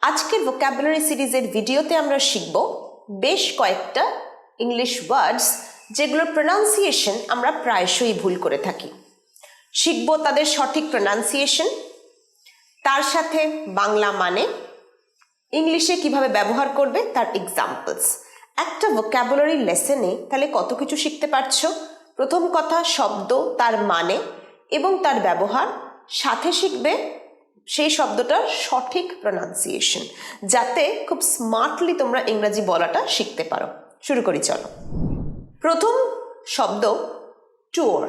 আজকের ভোকাবুলারি সিরিজের ভিডিওতে আমরা শিখব বেশ কয়েকটা ইংলিশ ওয়ার্ডস যেগুলোর প্রনাউন্সিয়েশন আমরা প্রায়শই ভুল করে থাকি। শিখব তাদের সঠিক প্রনাউন্সিয়েশন, তার সাথে বাংলা মানে, ইংলিশে কিভাবে ব্যবহার করবে তার এক্সাম্পলস। একটা ভোকাবুলারি লেসনে তাহলে কত কিছু শিখতে পারছো। প্রথম কথা শব্দ, তার মানে এবং তার ব্যবহার, সাথে শিখবে সেই শব্দটার সঠিক প্রনাউন্সিয়েশন, যাতে খুব স্মার্টলি তোমরা ইংরেজি বলাটা শিখতে পারো। শুরু করি চলো। প্রথম শব্দ ট্যুর,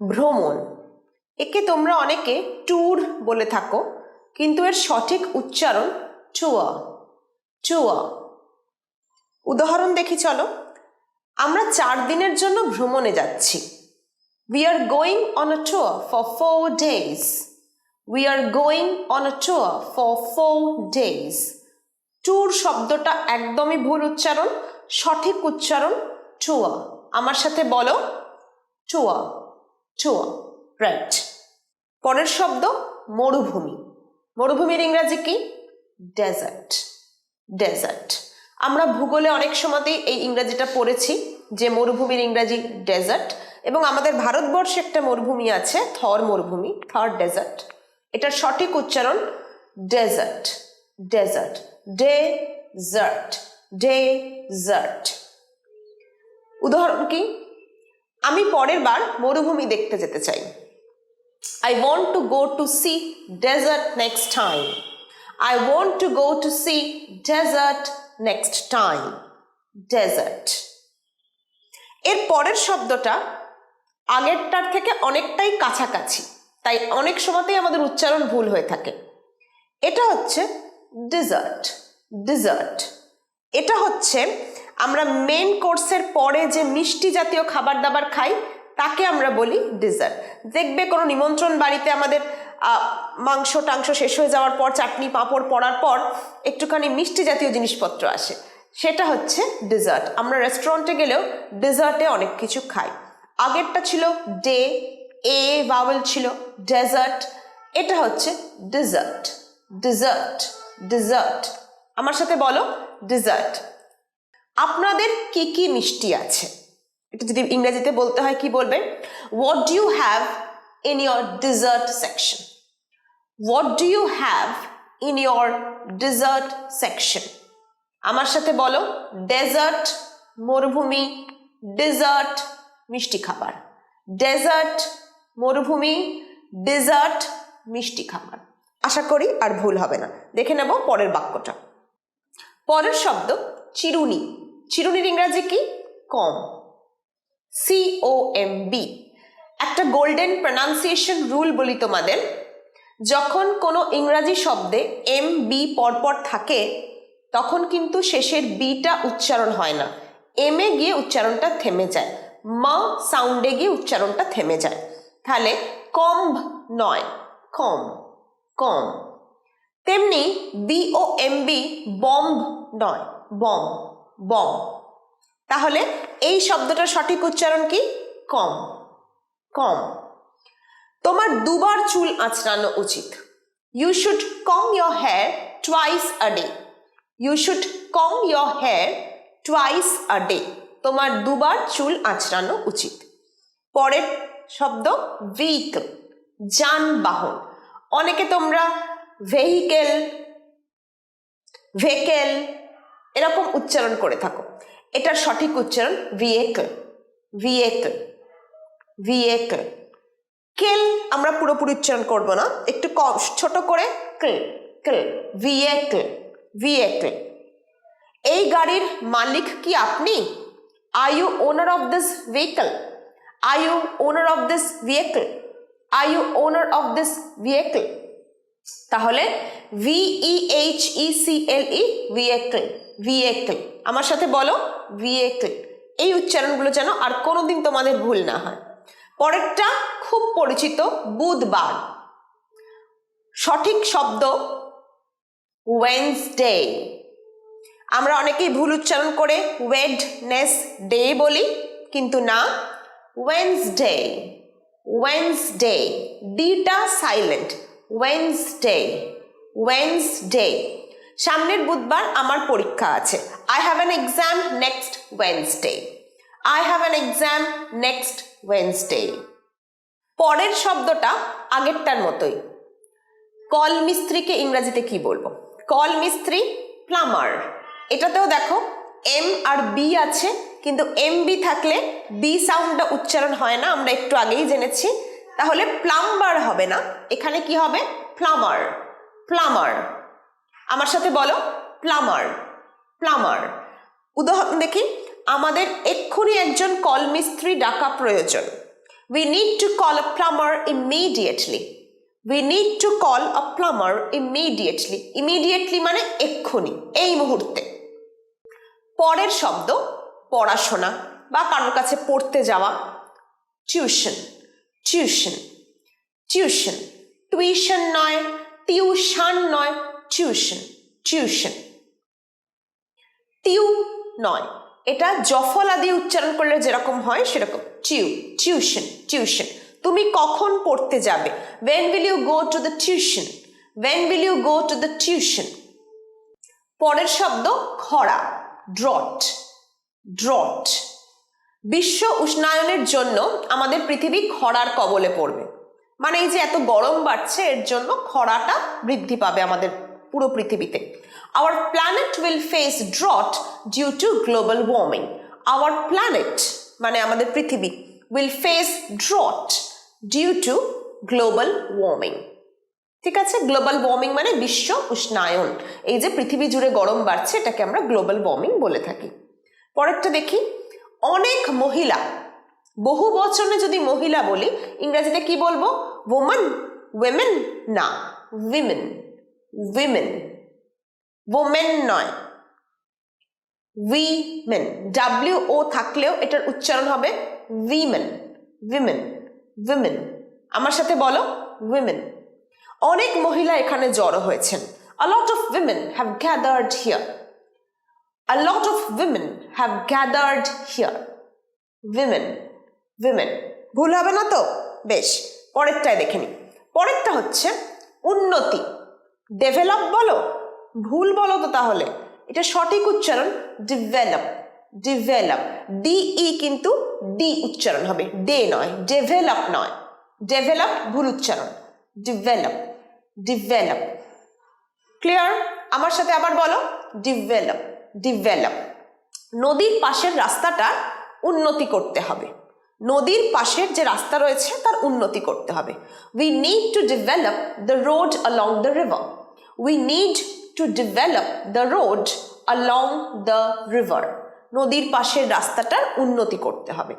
ভ্রমণ। একে তোমরা অনেকে ট্যুর বলে থাকো, কিন্তু এর সঠিক উচ্চারণ ট্যুর, ট্যুর। উদাহরণ দেখি চলো। আমরা 4 দিনের জন্য ভ্রমণে যাচ্ছি। We are going on a tour for 4 days. We are going on a tour for 4 days. Tour শব্দটা একদমই ভুল উচ্চারণ, সঠিক উচ্চারণ ট্যুর। আমার সাথে বলো ট্যুর, ট্যুর, রাইট। পরের শব্দ মরুভূমি। মরুভূমির ইংরাজি কি? Desert, desert. আমরা ভূগোলে অনেক সময়তেই এই ইংরাজিটা পড়েছি যে মরুভূমির ইংরাজি ডেজার্ট, এবং আমাদের ভারতবর্ষে একটা মরুভূমি আছে থর মরুভূমি, থর ডেজার্ট। এটার সঠিক উচ্চারণ ডেজার্ট, ডেজার্ট, ডেজার্ট, ডেজার্ট। উদাহরণ কি? আমি পরের বার মরুভূমি দেখতে যেতে চাই। I want to go to see desert next time. I want to go to see desert next time. Desert. এর পরের শব্দটা আগেরটার থেকে অনেকটাই কাছাকাছি, তাই অনেক সময়তেই আমাদের উচ্চারণ ভুল হয়ে থাকে। এটা হচ্ছে ডেজার্ট, ডেজার্ট। এটা হচ্ছে আমরা মেন কোর্সের পরে যে মিষ্টি জাতীয় খাবার দাবার খাই তাকে আমরা বলি ডেজার্ট। দেখবে কোনো নিমন্ত্রণ বাড়িতে আমাদের মাংস টাংস শেষ হয়ে যাওয়ার পর, চাটনি পাঁপড় পড়ার পর একটুখানি মিষ্টি জাতীয় জিনিসপত্র আসে, সেটা হচ্ছে ডেজার্ট। আমরা রেস্টুরেন্টে গেলেও ডেজার্টে অনেক কিছু খাই। আগেরটা ছিল ডে, এ ভাওয়েল ছিল, ডেজার্ট। এটা হচ্ছে ডেজার্ট, ডেজার্ট, ডেজার্ট। আমার সাথে বলো ডেজার্ট। আপনাদের কি কি মিষ্টি আছে? এটা যদি ইংরেজিতে বলতে হয় কি বলবে? What do you have in your dessert section? What do you have in your dessert section? আমার সাথে বলো ডেজার্ট, মরুভূমি, ডেজার্ট, মিষ্টি খাবার। ডেজার্ট, মরুভূমি, ডেজার্ট, মিষ্টি খাবার। আশা করি আর ভুল হবে না। দেখে নেব পরের বাক্যটা। পরের শব্দ চিরুনি। চিরুনির ইংরাজি কি? কম, COMB। একটা গোল্ডেন প্রনাউন্সিয়েশন রুল বলি তোমাদের, যখন কোনো ইংরাজি শব্দে MB পরপর থাকে তখন কিন্তু শেষের বিটা উচ্চারণ হয় না, এমে গিয়ে উচ্চারণটা থেমে যায়, ম সাউন্ডে গিয়ে উচ্চারণটা থেমে যায়। তাহলে কম্ব নয়, কম, কম। তেমনি BOMB বম্ব নয়, বম, বম। তাহলে এই শব্দটার সঠিক উচ্চারণ কি? কম, কম। তোমার 2 বার চুল আঁচড়ানো উচিত। You should comb your hair twice a day. You should comb your hair twice a day. তোমার 2 বার চুল আঁচড়ানো উচিত। পরের শব্দ ভেহিকল, যানবাহন। অনেকে তোমরা ভেহিকেল, ভেহিকেল এরকম উচ্চারণ করে থাকো। এটার সঠিক উচ্চারণ ভেহিকল, ভেহিকল, ভেহিকল। কেল আমরা পুরোপুরি উচ্চারণ করব না, একটু কম ছোট করে কেল, কেল, ভেহিকল, ভেহিকল। এই গাড়ির মালিক কি আপনি? Are you owner of this vehicle? Are you owner of this vehicle? Are you owner of this vehicle? তাহলে VEHECLE, vehicle, vehicle। আমার সাথে বলো vehicle। এই উচ্চারণগুলো যেন আর কোনোদিন তোমাদের ভুল না হয়। পরেরটা খুব পরিচিত, বুধবার। সঠিক শব্দ ওয়েডনেসডে। আমরা অনেকেই ভুল উচ্চারণ করে ওয়েডনেসডে বলি, কিন্তু না, ওয়েডনেসডে, ওয়েডনেসডে। ডিটা সাইলেন্ট, ওয়েডনেসডে, ওয়েডনেসডে। সামনের বুধবার আমার পরীক্ষা আছে। I have an exam next Wednesday. I have an exam next Wednesday. পরের শব্দটা আগেরটার মতোই। কল মিস্ত্রিকে ইংরেজিতে কি বলবো? কল মিস্ত্রি, প্লামার। এটাতেও দেখো এম আর বি আছে, কিন্তু এম বি থাকলে বি সাউন্ডটা উচ্চারণ হয় না, আমরা একটু আগেই জেনেছি। তাহলে প্লাম্বার হবে না, এখানে কি হবে? প্লামার। প্লামার। আমার সাথে বলো, প্লামার। প্লামার। উদাহরণ দেখি, আমাদের এক্ষুনি একজন কল মিস্ত্রি ডাকা প্রয়োজন। We need to call a plumber immediately. We need to call a plumber immediately. Immediately মানে এক্ষুনি, এই মুহূর্তে। পরের শব্দ পড়াশোনা বা কারোর কাছে পড়তে যাওয়া। টিউশন। টিউশন। টিউশন। টিউশন নয়, টিউশন নয়, টিউশন। টিউশন। টিউ নয়, এটা জফলা দিয়ে উচ্চারণ করলে যেরকম হয় সেরকম। টিউ। টিউশন। টিউশন। তুমি কখন পড়তে যাবে? When will you go to the tuition? When will you go to the tuition? পরের শব্দ খরা। ড্রট। ড্রট। বিশ্ব উষ্ণায়নের জন্য আমাদের পৃথিবী খরার কবলে পড়বে। মানে এই যে এত গরম বাড়ছে, এর জন্য খরাটা বৃদ্ধি পাবে আমাদের পুরো পৃথিবীতে। Our planet will face drought due to global warming. Our planet মানে আমাদের পৃথিবী will face drought due to global warming. ঠিক আছে, গ্লোবাল ওয়ার্মিং মানে বিশ্ব উষ্ণায়ন। এই যে পৃথিবী জুড়ে গরম বাড়ছে, এটাকে আমরা গ্লোবাল ওয়ার্মিং বলে থাকি। পরেরটা দেখি, অনেক মহিলা। বহু বচনে যদি মহিলা বলি, ইংরেজিতে কি বলবো? ওম্যান। ওয়েমেন না, উইমেন। উইমেন। ওমেন নয়, উইমেন। ডাব্লিউ ও থাকলেও এটার উচ্চারণ হবে উইমেন। উইমেন। উইমেন। আমার সাথে বলো, উইমেন। অনেক মহিলা এখানে জড়ো হয়েছেন। A lot of women have gathered here. A lot of women have gathered here. Women. Women. ভুল হবে না তো? বেশ, পরেরটায় দেখে নি। পরেরটা হচ্ছে উন্নতি। ডেভেলপ বলো, ভুল বলো তো তাহলে। এটা সঠিক উচ্চারণ ডেভেলপ। ডেভেলপ। ডিই কিন্তু ডি উচ্চারণ হবে, ডে নয়, ডেভেলপ নয়। ডেভেলপ ভুল উচ্চারণ, ডেভেলপ। ডেভেলপ। ক্লিয়ার? আমার সাথে আবার বলো, ডেভেলপ। ডেভেলপ। নদীর পাশের রাস্তাটা উন্নতি করতে হবে। নদীর পাশের যে রাস্তা রয়েছে তার উন্নতি করতে হবে। We need to develop the road along the river. We need to develop the road along the river. নদীর পাশের রাস্তাটার উন্নতি করতে হবে।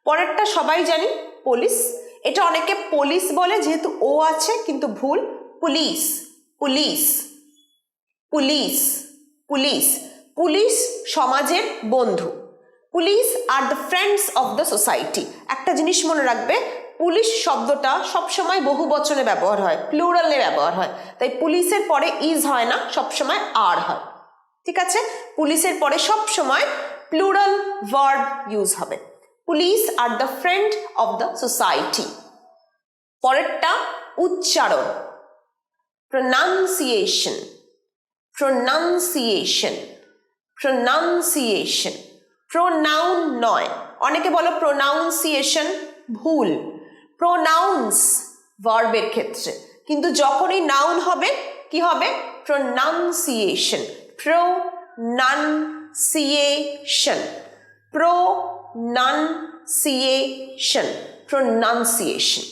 পরেরটা সবাই জানি, পুলিশ। এটা অনেকে পুলিশ বলে, যেহেতু ও আছে, কিন্তু ভুল। Police. Police. Police. Police. Police সমাজের বন্ধু। Police are the friends of the society. একটা জিনিস মনে রাখবে, পুলিশ শব্দটা সবসময় বহু বচনে ব্যবহার হয়, প্লুরালে ব্যবহার হয়। তাই পুলিশের পরে ইজ হয় না, সবসময় আর হয়। ঠিক আছে, পুলিশের পরে সবসময় প্লুরাল ভার্ব ইউজ হবে। Police are the friend of the society. পরেরটা উচ্চারণ, প্রনাউন্সিয়েশন। প্রনাউন্সিয়েশন। প্রনাউন্সিয়েশন। প্রোনাউন নয়, অনেকে বলো প্রোনাউন্সিয়েশন, ভুল। প্রোনাউন্স ভার্বের ক্ষেত্রে, কিন্তু যখনই নাউন হবে কি হবে? প্রোনাউন্সিয়েশন। প্রোনাউন্সিয়েশন। প্রোনাউন্সিয়েশন। প্রোনাউন্সিয়েশন।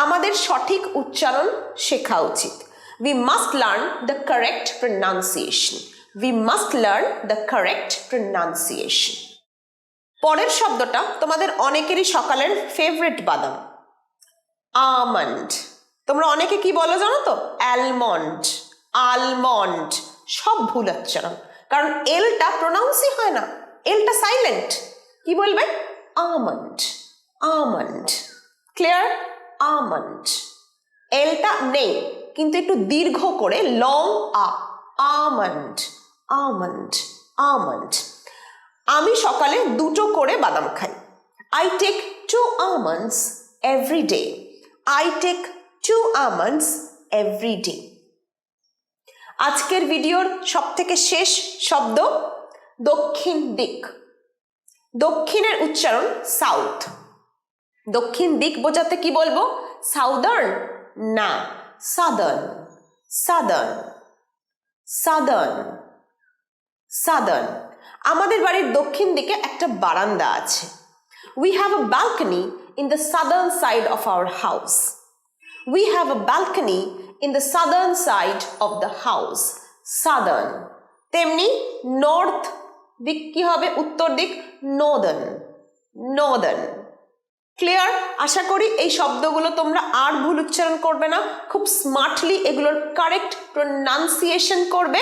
আমাদের সঠিক উচ্চারণ শেখা উচিত। We must learn the correct pronunciation. We must learn the correct pronunciation. পরের শব্দটা তোমাদের অনেকেরই সকালের ফেভারিট বাদাম, আমন্ড। তোমরা অনেকে কি বলো জানো তো? অ্যালমন্ড। আলমন্ড। সব ভুল উচ্চারণ, কারণ এলটা প্রোনাউন্সই হয় না, এলটা সাইলেন্ট। কি বলবে? আমন্ড। আমন্ড। ক্লিয়ার? আমন্ড। এলটা নেই, কিন্তু একটু দীর্ঘ করে লং আ, আমন্ড। আমন্ড। আমন্ড। আমি সকালে 2টো করে বাদাম খাই। I take 2 almonds every day. I take 2 almonds every day. আজকের ভিডিওর সবথেকে শেষ শব্দ দক্ষিণ দিক। দক্ষিণের উচ্চারণ সাউথ। দক্ষিণ দিক বোঝাতে কি বলবো? সাউদার্ন না, সাদার্ন। Southern, southern, southern. আমাদের বাড়ির দক্ষিণ দিকে একটা বারান্দা আছে। We have a balcony in the southern side of our house. We have a balcony in the southern side of the house. Southern. তেমনি নর্থ দিক কি হবে? উত্তর দিক northern. Northern. ক্লিয়ার? আশা করি এই শব্দগুলো তোমরা আর ভুল উচ্চারণ করবে না, খুব স্মার্টলি এগুলোর কারেক্ট প্রোনাউন্সিয়েশন করবে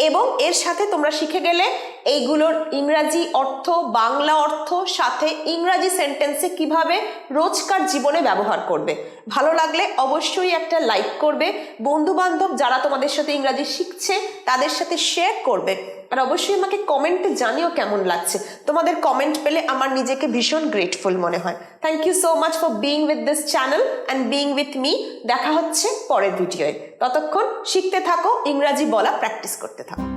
এবং এর সাথে তোমরা শিখে গেলে এইগুলোর ইংরাজি অর্থ, বাংলা অর্থ, সাথে ইংরাজি সেন্টেন্সে কিভাবে রোজকার জীবনে ব্যবহার করবে। ভালো লাগলে অবশ্যই একটা লাইক করবে, বন্ধু বান্ধব যারা তোমাদের সাথে ইংরাজি শিখছে তাদের সাথে শেয়ার করবে, আর অবশ্যই আমাকে কমেন্টে জানিও কেমন লাগছে। তোমাদের কমেন্ট পেলে আমার নিজেকে ভীষণ গ্রেটফুল মনে হয়। Thank you so much for being with this channel and being with me. দেখা হচ্ছে পরের ভিডিওয়ে। ততক্ষণ শিখতে থাকো, ইংরাজি বলা প্র্যাকটিস করতে থাকো।